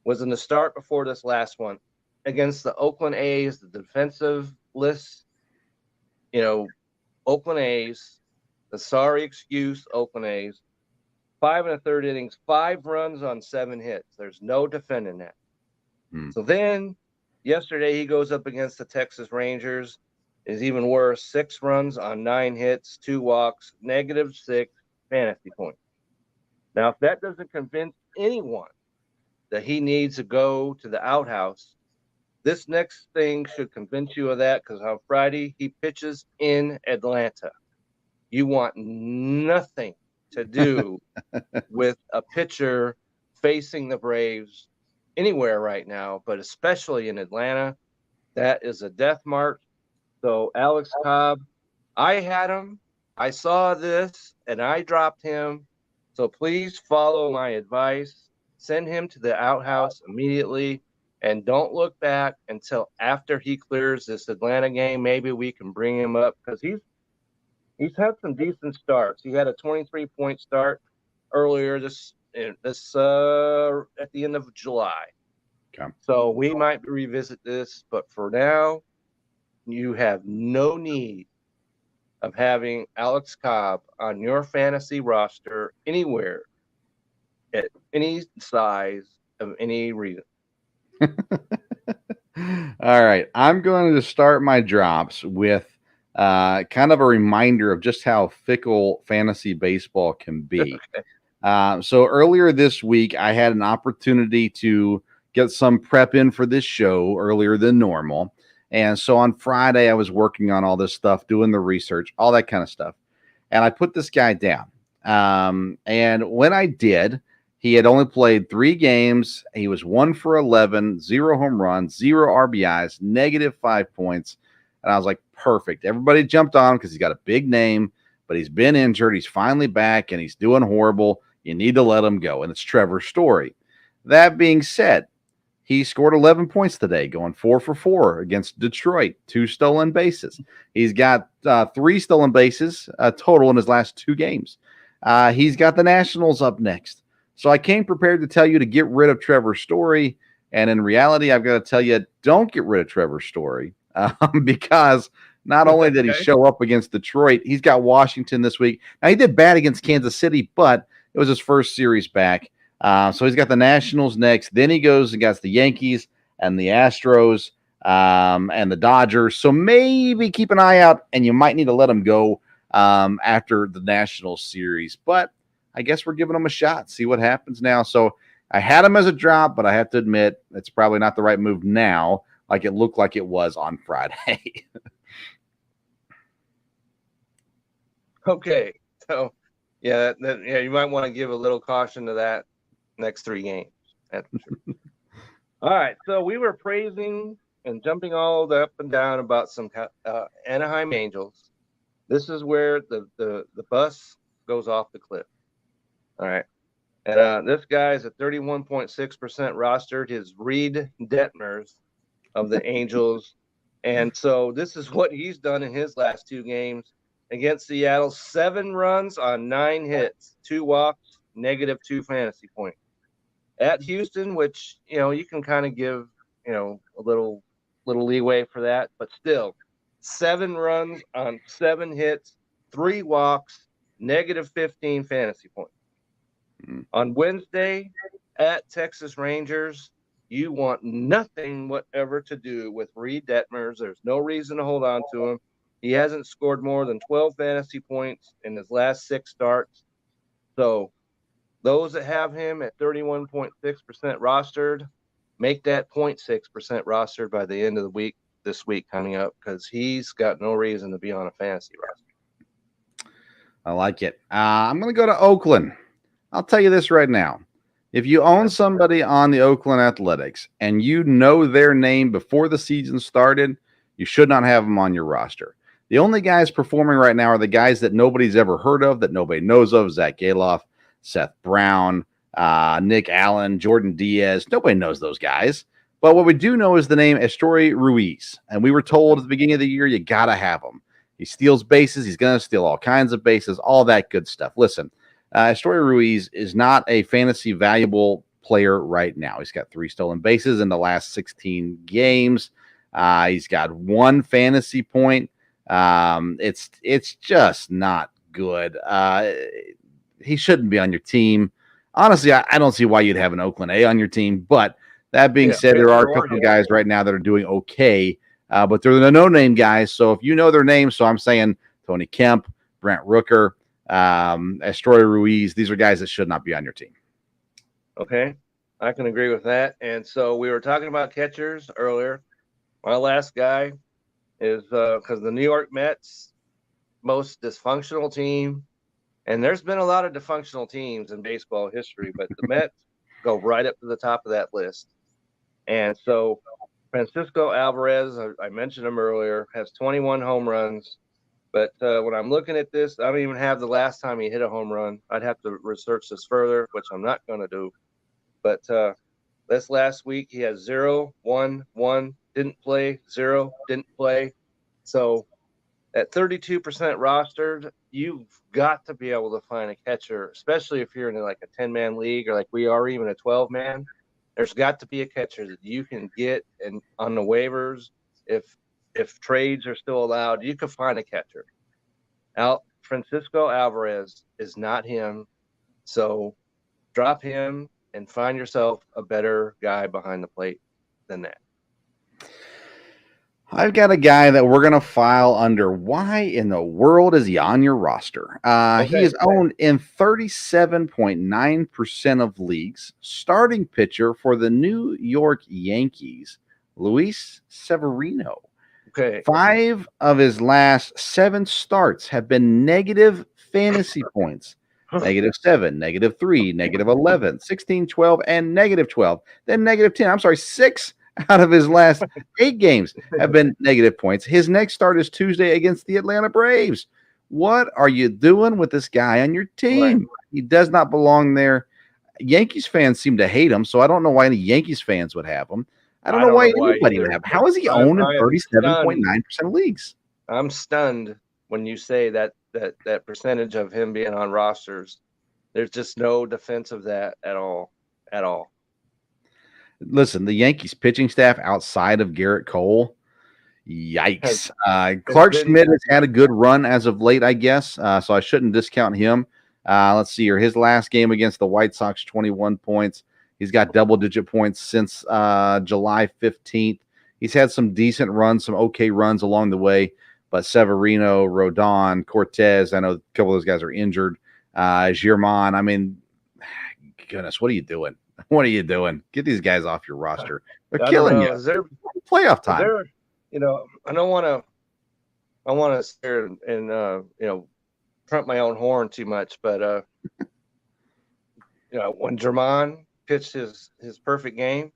was in the start before this last one against the Oakland A's, the defensive list, Oakland A's, the sorry excuse Oakland A's, 5 1/3 innings, 5 runs on 7 hits. There's no defending that. So then yesterday he goes up against the Texas Rangers, is even worse, 6 runs on 9 hits, 2 walks, -6 fantasy points. Now, if that doesn't convince anyone that he needs to go to the outhouse, this next thing should convince you of that, because on Friday he pitches in Atlanta. You want nothing to do with a pitcher facing the Braves anywhere right now, but especially in Atlanta. That is a death mark. So Alex Cobb, I had him. I saw this, and I dropped him. So please follow my advice. Send him to the outhouse immediately, and don't look back until after he clears this Atlanta game. Maybe we can bring him up, because he's had some decent starts. He had a 23-point start earlier this at the end of July. Okay. So we might revisit this, but for now, you have no need of having Alex Cobb on your fantasy roster anywhere, at any size, of any reason. All right. I'm going to start my drops with kind of a reminder of just how fickle fantasy baseball can be. Okay. So earlier this week, I had an opportunity to get some prep in for this show earlier than normal. And so on Friday, I was working on all this stuff, doing the research, all that kind of stuff. And I put this guy down. And when I did, he had only played 3 games. He was 1 for 11, 0 home runs, 0 RBIs, -5 points. And I was like, perfect. Everybody jumped on him because he's got a big name, but he's been injured. He's finally back, and he's doing horrible. You need to let him go. And it's Trevor Story. That being said, he scored 11 points today, going 4 for 4 against Detroit, 2 stolen bases. He's got 3 stolen bases total in his last 2 games. He's got the Nationals up next. So I came prepared to tell you to get rid of Trevor Story. And in reality, I've got to tell you, don't get rid of Trevor Story because not only did he show up against Detroit, he's got Washington this week. Now, he did bad against Kansas City, but it was his first series back. So he's got the Nationals next. Then he goes against the Yankees and the Astros and the Dodgers. So maybe keep an eye out, and you might need to let him go after the Nationals series. But I guess we're giving him a shot, see what happens now. So I had him as a drop, but I have to admit it's probably not the right move now, like it looked like it was on Friday. Okay. So, yeah, you might want to give a little caution to that next 3 games. That's for sure. All right. So we were praising and jumping all up and down about some Anaheim Angels. This is where the bus goes off the cliff. All right. And this guy is at 31.6% rostered. His Reed Detmers of the Angels. And so this is what he's done in his last 2 games against Seattle. 7 runs on 9 hits, 2 walks, -2 fantasy points. At Houston, which, you can kind of give, a little leeway for that. But still, 7 runs on 7 hits, 3 walks, -15 fantasy points. On Wednesday at Texas Rangers, you want nothing whatever to do with Reed Detmers. There's no reason to hold on to him. He hasn't scored more than 12 fantasy points in his last 6 starts. So those that have him at 31.6% rostered, make that 0.6% rostered by the end of the week, this week coming up, because he's got no reason to be on a fantasy roster. I like it. I'm going to go to Oakland. I'll tell you this right now. If you own somebody on the Oakland Athletics and you know their name before the season started, you should not have them on your roster. The only guys performing right now are the guys that nobody's ever heard of, that nobody knows of: Zach Galoff, Seth Brown, Nick Allen, Jordan Diaz. Nobody knows those guys. But what we do know is the name Estoy Ruiz. And we were told at the beginning of the year, you got to have him. He steals bases. He's going to steal all kinds of bases, all that good stuff. Listen, Estoy Ruiz is not a fantasy valuable player right now. He's got 3 stolen bases in the last 16 games. He's got 1 fantasy point. It's just not good. He shouldn't be on your team. Honestly, I don't see why you'd have an Oakland A on your team. But that being said, there are a couple of guys right now that are doing okay, but they're the no-name guys. So if you know their names, so I'm saying Tony Kemp, Brent Rooker, Estoy Ruiz, these are guys that should not be on your team. Okay, I can agree with that. And so we were talking about catchers earlier. My last guy is because the New York Mets, most dysfunctional team, and there's been a lot of dysfunctional teams in baseball history, but the Mets go right up to the top of that list. And so Francisco Alvarez, I mentioned him earlier, has 21 home runs. But when I'm looking at this, I don't even have the last time he hit a home run. I'd have to research this further, which I'm not going to do. But this last week, he has 0, 1, 1, didn't play, 0, didn't play. So at 32% rostered, you've got to be able to find a catcher, especially if you're in like a 10-man league or like we are, even a 12-man. There's got to be a catcher that you can get and on the waivers. If trades are still allowed, you could find a catcher. Francisco Alvarez is not him. So drop him and find yourself a better guy behind the plate than that. I've got a guy that we're going to file under why in the world is he on your roster? He is owned in 37.9% of leagues. Starting pitcher for the New York Yankees, Luis Severino. Okay. 5 of his last 7 starts have been negative fantasy points. -7, -3, -11, 16, 12, and -12. Then -10. I'm sorry, 6 out of his last 8 games have been negative points. His next start is Tuesday against the Atlanta Braves. What are you doing with this guy on your team? Right. He does not belong there. Yankees fans seem to hate him, so I don't know why any Yankees fans would have him. I don't know why anybody would have. How is he owned in 37.9% of leagues? I'm stunned when you say that percentage of him being on rosters. There's just no defense of that at all. Listen, the Yankees pitching staff outside of Garrett Cole, yikes. Clark Schmidt has had a good run as of late, I guess, so I shouldn't discount him. Let's see here. His last game against the White Sox, 21 points. He's got double-digit points since July 15th. He's had some decent runs, some okay runs along the way, but Severino, Rodon, Cortez, I know a couple of those guys are injured. German. I mean, goodness, what are you doing? What are you doing? Get these guys off your roster. They're I don't killing know. you. Is there Playoff time. I don't want to. I want to sit there and trump my own horn too much, but when German pitched his perfect game,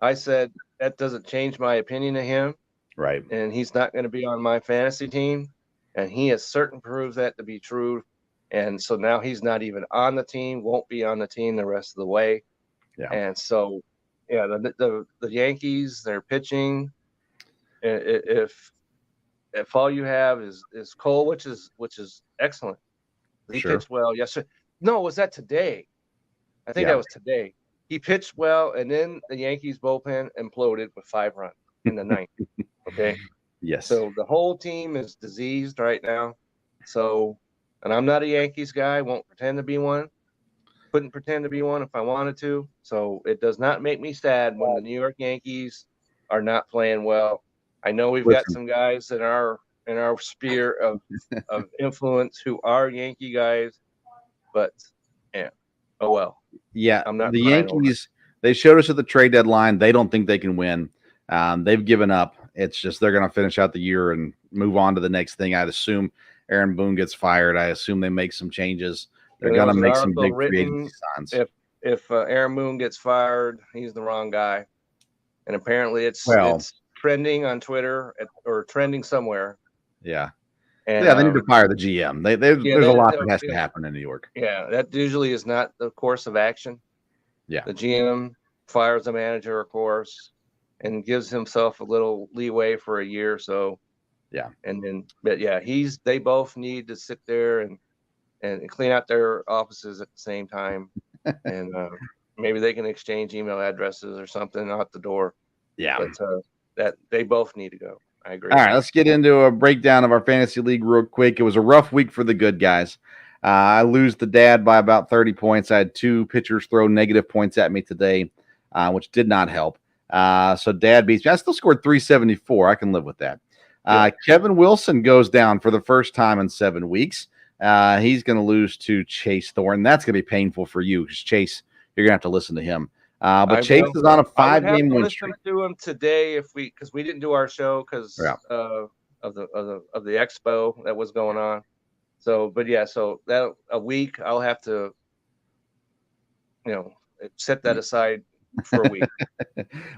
I said that doesn't change my opinion of him, Right. and he's not going to be on my fantasy team, and he has certain proves that to be true, and so now he's not even on the team, won't be on the team the rest of the way, and so the Yankees, they're pitching. If all you have is Cole, which is excellent, he pitched well yesterday. No, was that today? I think that was today. He pitched well, and then the Yankees bullpen imploded with 5 runs in the ninth. Okay. Yes. So the whole team is diseased right now. So, and I'm not a Yankees guy. Won't pretend to be one. Couldn't pretend to be one if I wanted to. So it does not make me sad when the New York Yankees are not playing well. I know we've got some guys in our sphere of influence who are Yankee guys, but oh well. Yeah, I'm not the Yankees. They showed us at the trade deadline. They don't think they can win. They've given up. It's just they're going to finish out the year and move on to the next thing. I'd assume Aaron Boone gets fired. I assume they make some changes. They're going to make some big free agency signs. If Aaron Boone gets fired, he's the wrong guy. And apparently it's trending on Twitter or trending somewhere. Yeah. And, they need to fire the GM. There's a lot that has to happen in New York. Yeah, that usually is not the course of action. Yeah. The GM fires the manager, of course, and gives himself a little leeway for a year or so. Yeah. And then, they both need to sit there and clean out their offices at the same time. And maybe they can exchange email addresses or something out the door. Yeah. But that they both need to go. I agree. All right, let's get into a breakdown of our fantasy league real quick. It was a rough week for the good guys. I lose the dad by about 30 points. I had 2 pitchers throw negative points at me today, which did not help. So dad beats me. I still scored 374. I can live with that. Kevin Wilson goes down for the first time in 7 weeks. He's going to lose to Chase Thornton. That's going to be painful for you because Chase, you're going to have to listen to him. But Chase is on a 5-game win streak. To him today because we didn't do our show because of the expo that was going on. So, so that a week I'll have to, set that aside for a week.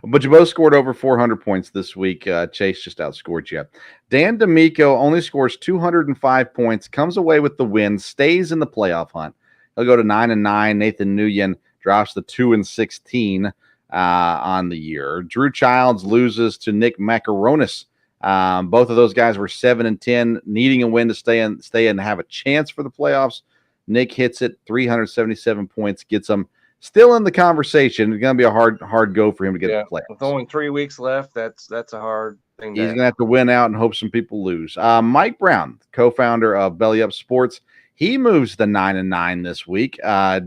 But you both scored over 400 points this week. Chase just outscored you. Dan D'Amico only scores 205 points, comes away with the win, stays in the playoff hunt. He'll go to 9-9. Nathan Nguyen drops the 2-16 on the year. Drew Childs loses to Nick Macaronis. Both of those guys were 7-10, needing a win to stay in and have a chance for the playoffs. Nick hits it, 377 points, gets them still in the conversation. It's going to be a hard go for him to get to the playoffs. With only 3 weeks left, that's a hard thing. He's going to have to win out and hope some people lose. Mike Brown, co-founder of Belly Up Sports, he moves to 9-9 this week,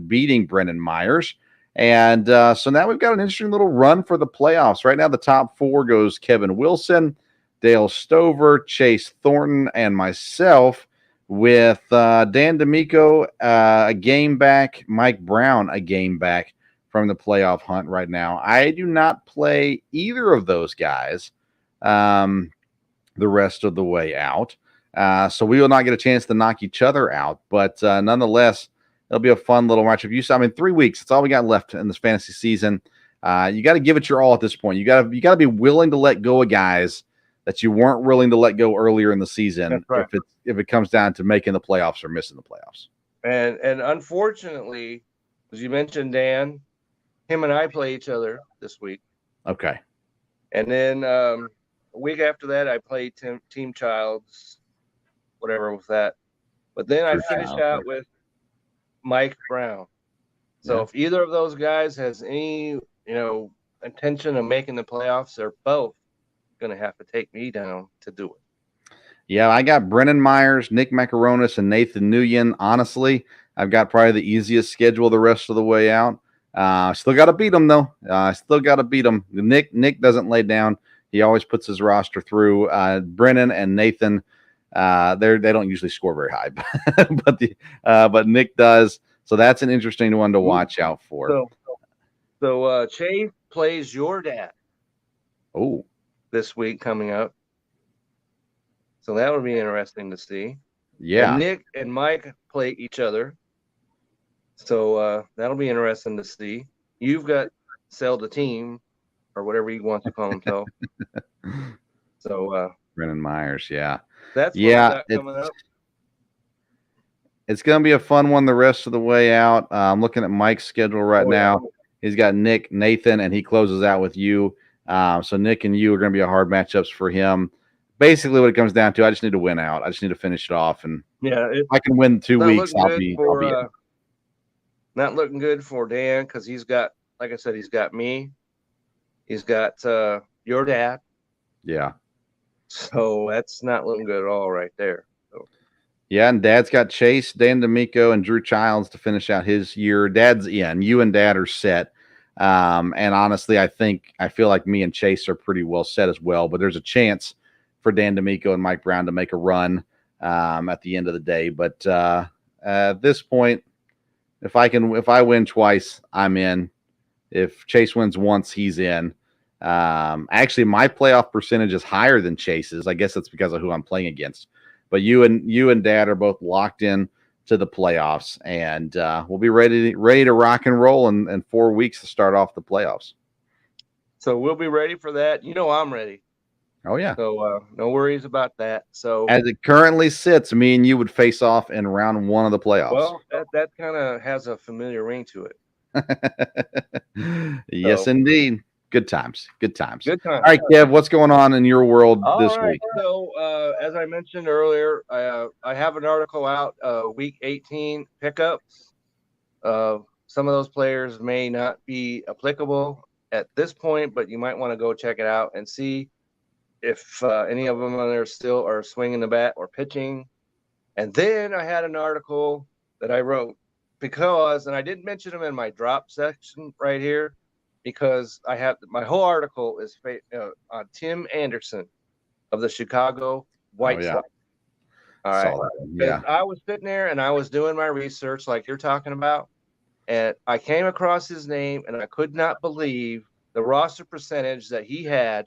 beating Brendan Myers. And so now we've got an interesting little run for the playoffs. Right now, the top 4 goes Kevin Wilson, Dale Stover, Chase Thornton, and myself, with Dan D'Amico a game back, Mike Brown a game back from the playoff hunt right now. I do not play either of those guys the rest of the way out. So we will not get a chance to knock each other out. But nonetheless, it'll be a fun little matchup. 3 weeks. That's all we got left in this fantasy season. You got to give it your all at this point. You got to be willing to let go of guys that you weren't willing to let go earlier in the season. Right. If it comes down to making the playoffs or missing the playoffs. And unfortunately, as you mentioned, Dan, him and I play each other this week. Okay. And then a week after that, I played Team Childs, whatever with that. But then I finished out with Mike Brown. So if either of those guys has any, intention of making the playoffs, they're both going to have to take me down to do it. Yeah, I got Brendan Myers, Nick Macaronis, and Nathan Nguyen. Honestly, I've got probably the easiest schedule the rest of the way out. Still got to beat them, though. Still got to beat them. Nick doesn't lay down. He always puts his roster through. Brennan and Nathan, They don't usually score very high, but Nick does. So that's an interesting one to watch out for. So Chase plays your dad. Oh, this week coming up. So that would be interesting to see. Yeah. And Nick and Mike play each other. So that'll be interesting to see. You've got Sell the Team or whatever you want to call himself. So Brennan Myers, yeah. That's coming up. It's going to be a fun one the rest of the way out. I'm looking at Mike's schedule right now. He's got Nick, Nathan, and he closes out with you. So Nick and you are going to be a hard matchups for him. Basically, what it comes down to, I just need to win out. I just need to finish it off, and if I can win 2 weeks, I'll be in. Not looking good for Dan because he's got, like I said, he's got me. He's got your dad. Yeah. So that's not looking good at all right there. So. Yeah, and Dad's got Chase, Dan D'Amico, and Drew Childs to finish out his year. Dad's in. You and Dad are set. And honestly, I feel like me and Chase are pretty well set as well, but there's a chance for Dan D'Amico and Mike Brown to make a run at the end of the day. But at this point, if I win twice, I'm in. If Chase wins once, he's in. Actually, my playoff percentage is higher than Chase's. I guess that's because of who I'm playing against. But you and Dad are both locked in to the playoffs, and we'll be ready to rock and roll in 4 weeks to start off the playoffs. So we'll be ready for that. You know I'm ready. Oh yeah. So no worries about that. So as it currently sits, me and you would face off in round 1 of the playoffs. Well, that kind of has a familiar ring to it. Yes, indeed. Good times. Good times. All right, Kev, what's going on in your world this week? So, as I mentioned earlier, I have an article out, week 18 pickups. Some of those players may not be applicable at this point, but you might want to go check it out and see if any of them on there still are swinging the bat or pitching. And then I had an article that I wrote and I didn't mention them in my drop section right here, because I have my whole article is on Tim Anderson of the Chicago White Sox. All right. Yeah. I was sitting there and I was doing my research like you're talking about, and I came across his name and I could not believe the roster percentage that he had.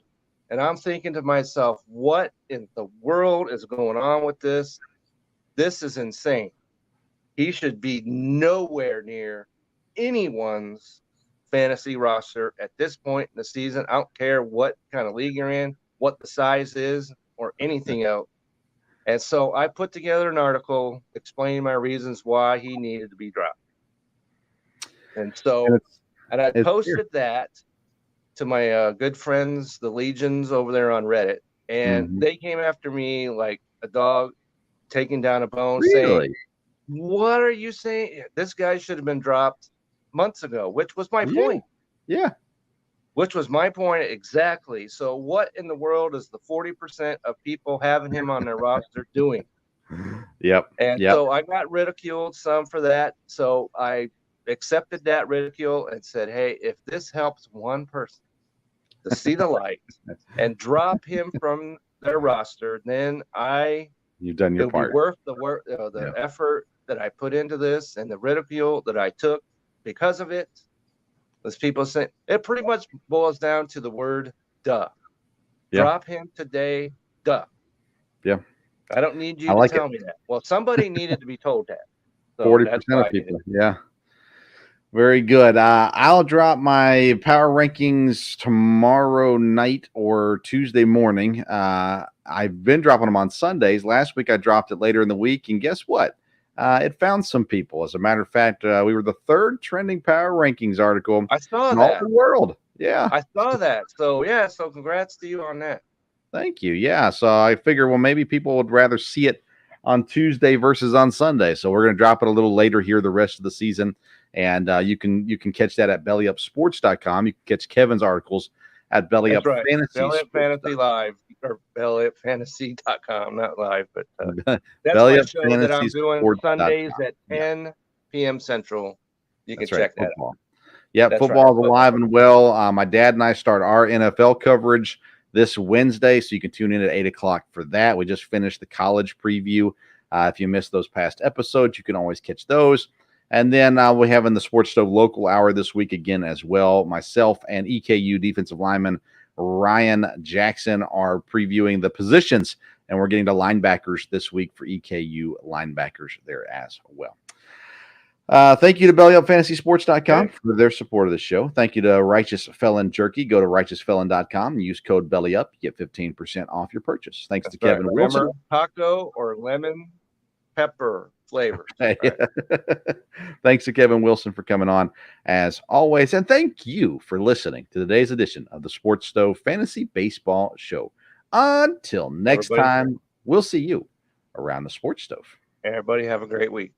And I'm thinking to myself, what in the world is going on with this? This is insane. He should be nowhere near anyone's fantasy roster at this point in the season. I don't care what kind of league you're in, what the size is, or anything else. And so I put together an article explaining my reasons why he needed to be dropped. And so, I posted that to my good friends, the Legions over there on Reddit, and they came after me like a dog taking down a bone, saying, "What are you saying? This guy should have been dropped months ago," which was my point. Yeah. Which was my point exactly. So what in the world is the 40% of people having him on their roster doing? Yep. And so I got ridiculed some for that. So I accepted that ridicule and said, hey, if this helps one person to see the light and drop him from their roster, then you've done your part. Be worth the effort that I put into this and the ridicule that I took because of it. As people say, it pretty much boils down to the word duh. Drop him today, duh. Yeah. I don't need you to tell me that. Well, somebody needed to be told that. So 40% of people. Yeah. Very good. I'll drop my power rankings tomorrow night or Tuesday morning. I've been dropping them on Sundays. Last week I dropped it later in the week, and guess what? It found some people. As a matter of fact, we were the 3rd trending power rankings article I saw in that. all the world. Yeah. I saw that. So, so congrats to you on that. Thank you. Yeah. So I figure, well, maybe people would rather see it on Tuesday versus on Sunday. So we're going to drop it a little later here the rest of the season. And you can catch that at bellyupsports.com. You can catch Kevin's articles at Belly Up Fantasy. Belly Up Fantasy Live, or bellyupfantasy.com, not live, but that's Belly my show that I'm doing Sundays at 10 p.m. Central. You can check that out. Yeah, football is alive and well. My dad and I start our NFL coverage this Wednesday, so you can tune in at 8 o'clock for that. We just finished the college preview. If you missed those past episodes, you can always catch those. And then we're having the Sports Stove local hour this week again as well. Myself and EKU defensive lineman Ryan Jackson are previewing the positions, and we're getting to linebackers this week for EKU linebackers there as well. Thank you to BellyUpFantasySports.com for their support of the show. Thank you to Righteous Felon Jerky. Go to RighteousFelon.com and use code BELLYUP. Get 15% off your purchase. Thanks to Kevin Wilson. Taco or lemon pepper flavor. Right. Thanks to Kevin Wilson for coming on as always. And thank you for listening to today's edition of the Sports Stove Fantasy Baseball Show. Until next time, we'll see you around the Sports Stove. Everybody have a great week.